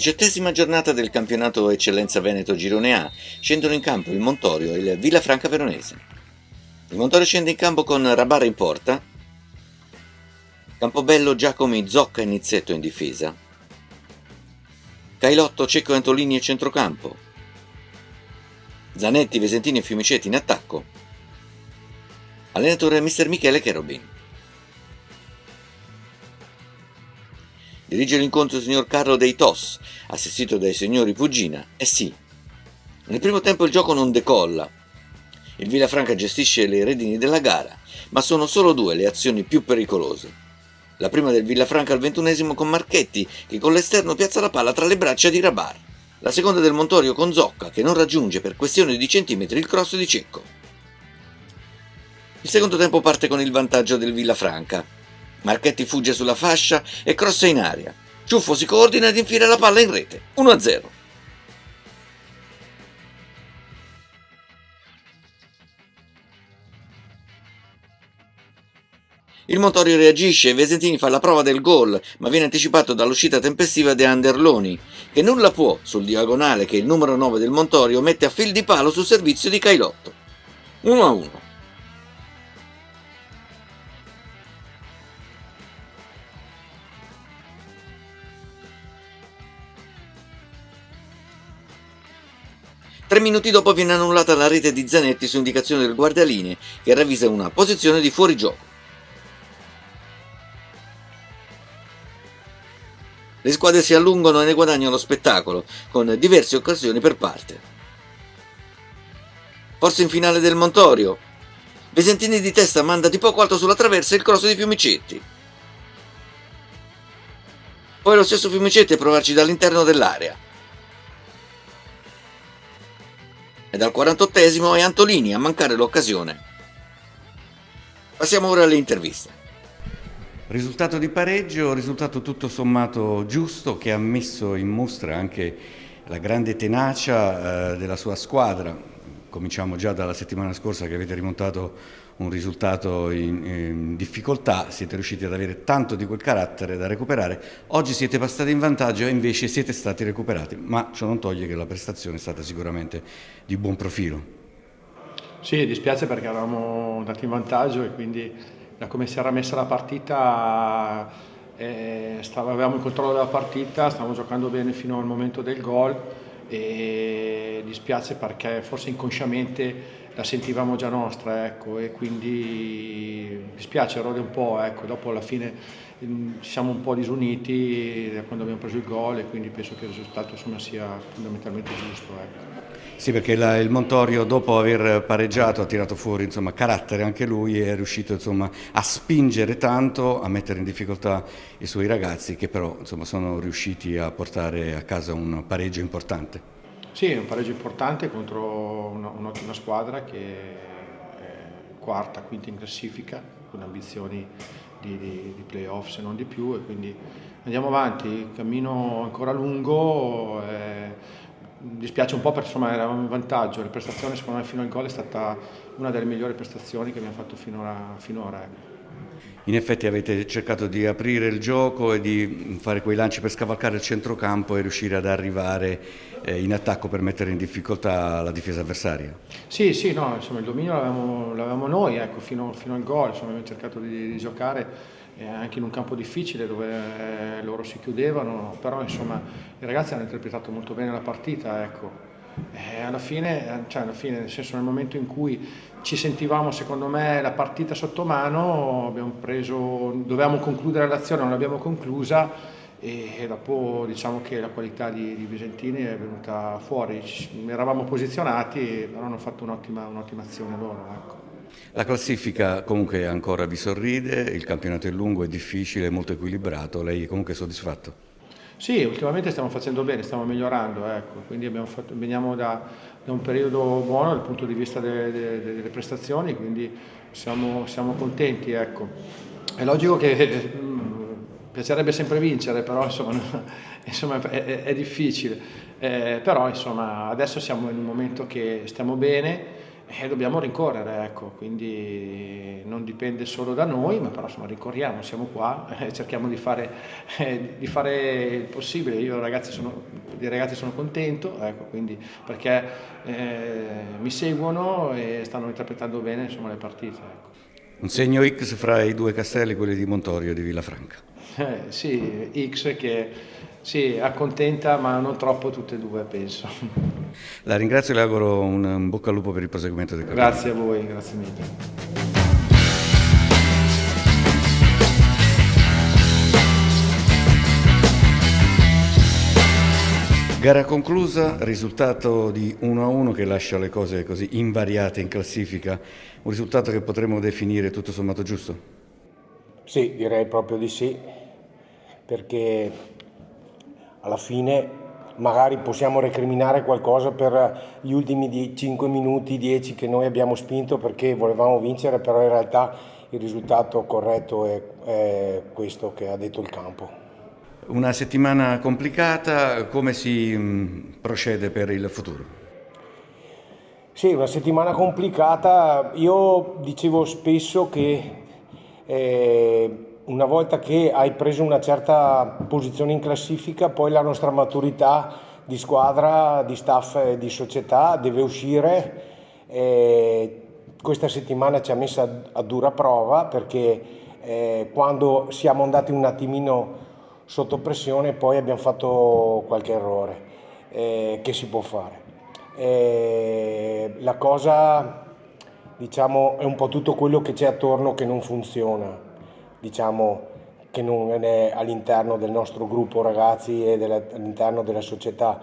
17ª giornata del campionato Eccellenza Veneto Girone A. Scendono in campo il Montorio e il Villafranca Veronese. Il Montorio scende in campo con Rabara in porta, Campobello, Giacomi, Zocca e Nizzetto in difesa, Cailotto, Cecco e Antolini a centrocampo, Zanetti, Vesentini e Fiumicetti in attacco, allenatore mister Michele Cherubin. Dirige l'incontro il signor Carlo Dei Tos, assistito dai signori Pugina e sì. Nel primo tempo il gioco non decolla. Il Villafranca gestisce le redini della gara, ma sono solo due le azioni più pericolose. La prima del Villafranca al 21esimo con Marchetti, che con l'esterno piazza la palla tra le braccia di Rabar. La seconda del Montorio con Zocca, che non raggiunge per questione di centimetri il cross di Cecco. Il secondo tempo parte con il vantaggio del Villafranca. Marchetti fugge sulla fascia e crossa in aria. Ciuffo si coordina ed infila la palla in rete. 1-0. Il Montorio reagisce e Vesentini fa la prova del gol, ma viene anticipato dall'uscita tempestiva di Anderloni, che nulla può sul diagonale che il numero 9 del Montorio mette a fil di palo sul servizio di Cailotto. 1-1. Tre minuti dopo viene annullata la rete di Zanetti su indicazione del guardialinee, che ravvisa una posizione di fuorigioco. Le squadre si allungano e ne guadagnano spettacolo, con diverse occasioni per parte. Forse in finale del Montorio. Vesentini di testa manda di poco alto sulla traversa il cross di Fiumicetti. Poi lo stesso Fiumicetti a provarci dall'interno dell'area. E dal 48esimo è Antolini a mancare l'occasione. Passiamo ora alle interviste. Risultato di pareggio, risultato tutto sommato giusto, che ha messo in mostra anche la grande tenacia della sua squadra. Cominciamo già dalla settimana scorsa che avete rimontato un risultato in difficoltà, siete riusciti ad avere tanto di quel carattere da recuperare. Oggi siete passati in vantaggio e invece siete stati recuperati, ma ciò non toglie che la prestazione è stata sicuramente di buon profilo. Sì, dispiace perché eravamo andati in vantaggio e quindi da come si era messa la partita avevamo il controllo della partita, stavamo giocando bene fino al momento del gol e dispiace perché forse inconsciamente la sentivamo già nostra, ecco, e quindi dispiace, erode un po', ecco, dopo alla fine ci siamo un po' disuniti quando abbiamo preso il gol e quindi penso che il risultato insomma, sia fondamentalmente giusto. Ecco. Sì, perché il Montorio dopo aver pareggiato ha tirato fuori insomma, carattere anche lui e è riuscito insomma, a spingere tanto, a mettere in difficoltà i suoi ragazzi che però insomma, sono riusciti a portare a casa un pareggio importante. Sì, è un pareggio importante contro un'ottima squadra che è quarta, quinta in classifica, con ambizioni di playoff se non di più e quindi andiamo avanti, il cammino ancora lungo, dispiace un po' perché insomma eravamo in vantaggio, la prestazione secondo me fino al gol è stata una delle migliori prestazioni che abbiamo fatto finora. In effetti avete cercato di aprire il gioco e di fare quei lanci per scavalcare il centrocampo e riuscire ad arrivare in attacco per mettere in difficoltà la difesa avversaria. Sì, no, insomma il dominio l'avevamo noi, ecco, fino al gol, insomma abbiamo cercato di giocare anche in un campo difficile dove loro si chiudevano, però insomma i ragazzi hanno interpretato molto bene la partita, ecco. Alla fine, nel senso nel momento in cui ci sentivamo secondo me la partita sotto mano, dovevamo concludere l'azione, non l'abbiamo conclusa e dopo diciamo che la qualità di Vesentini è venuta fuori, eravamo posizionati, però hanno fatto un'ottima azione loro. Ecco. La classifica comunque ancora vi sorride, il campionato è lungo, è difficile, è molto equilibrato, lei è comunque soddisfatto? Sì, ultimamente stiamo facendo bene, stiamo migliorando, ecco. Quindi veniamo da un periodo buono dal punto di vista delle prestazioni, quindi siamo contenti. Ecco. È logico che piacerebbe sempre vincere, però insomma, è difficile. Però insomma, adesso siamo in un momento che stiamo bene, e dobbiamo rincorrere, ecco, quindi non dipende solo da noi, ma però insomma rincorriamo, siamo qua, cerchiamo di fare il possibile. Io dei ragazzi sono contento, ecco, quindi perché mi seguono e stanno interpretando bene insomma, le partite. Ecco. Un segno X fra i due castelli, quelli di Montorio e di Villafranca. Sì, X che sì, accontenta, ma non troppo tutte e due, penso. La ringrazio e le auguro un bocca al lupo per il proseguimento del cammino. Grazie a voi, grazie mille. Gara conclusa, risultato di 1-1 che lascia le cose così invariate in classifica, un risultato che potremmo definire tutto sommato giusto? Sì, direi proprio di sì, perché alla fine magari possiamo recriminare qualcosa per gli ultimi 5 minuti, 10 che noi abbiamo spinto perché volevamo vincere, però in realtà il risultato corretto è questo che ha detto il campo. Una settimana complicata, come si procede per il futuro? Sì, una settimana complicata. Io dicevo spesso che una volta che hai preso una certa posizione in classifica, poi la nostra maturità di squadra, di staff e di società deve uscire. Questa settimana ci ha messa a dura prova perché quando siamo andati un attimino sotto pressione poi abbiamo fatto qualche errore che si può fare. La cosa, diciamo, è un po' tutto quello che c'è attorno che non funziona, diciamo, che non è all'interno del nostro gruppo ragazzi e all'interno della società,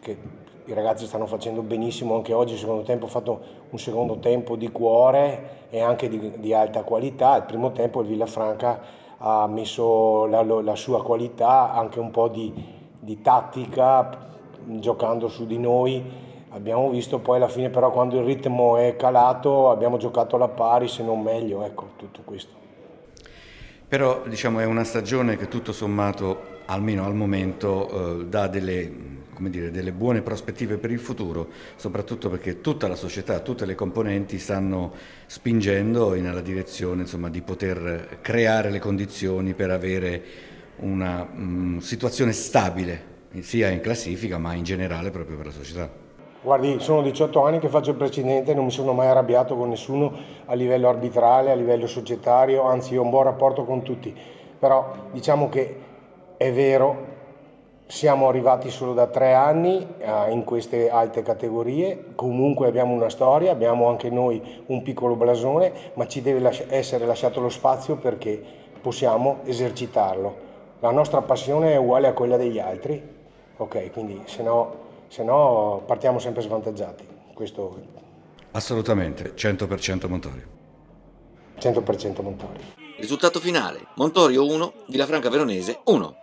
che i ragazzi stanno facendo benissimo anche oggi. Il secondo tempo ho fatto un secondo tempo di cuore e anche di alta qualità. Il primo tempo il Villafranca ha messo la sua qualità, anche un po' di tattica, giocando su di noi. Abbiamo visto poi alla fine però quando il ritmo è calato abbiamo giocato alla pari, se non meglio, ecco, tutto questo. Però diciamo è una stagione che tutto sommato, almeno al momento, dà delle buone prospettive per il futuro, soprattutto perché tutta la società, tutte le componenti stanno spingendo nella direzione insomma, di poter creare le condizioni per avere una situazione stabile, sia in classifica ma in generale proprio per la società. Guardi, sono 18 anni che faccio il presidente e non mi sono mai arrabbiato con nessuno a livello arbitrale, a livello societario, anzi ho un buon rapporto con tutti, però diciamo che è vero, siamo arrivati solo da 3 anni in queste alte categorie, comunque abbiamo una storia, abbiamo anche noi un piccolo blasone, ma ci deve essere lasciato lo spazio perché possiamo esercitarlo. La nostra passione è uguale a quella degli altri, ok, quindi se no partiamo sempre svantaggiati. Questo Assolutamente, 100% Montorio. 100% Montorio. Risultato finale: Montorio 1, Villafranca Veronese 1.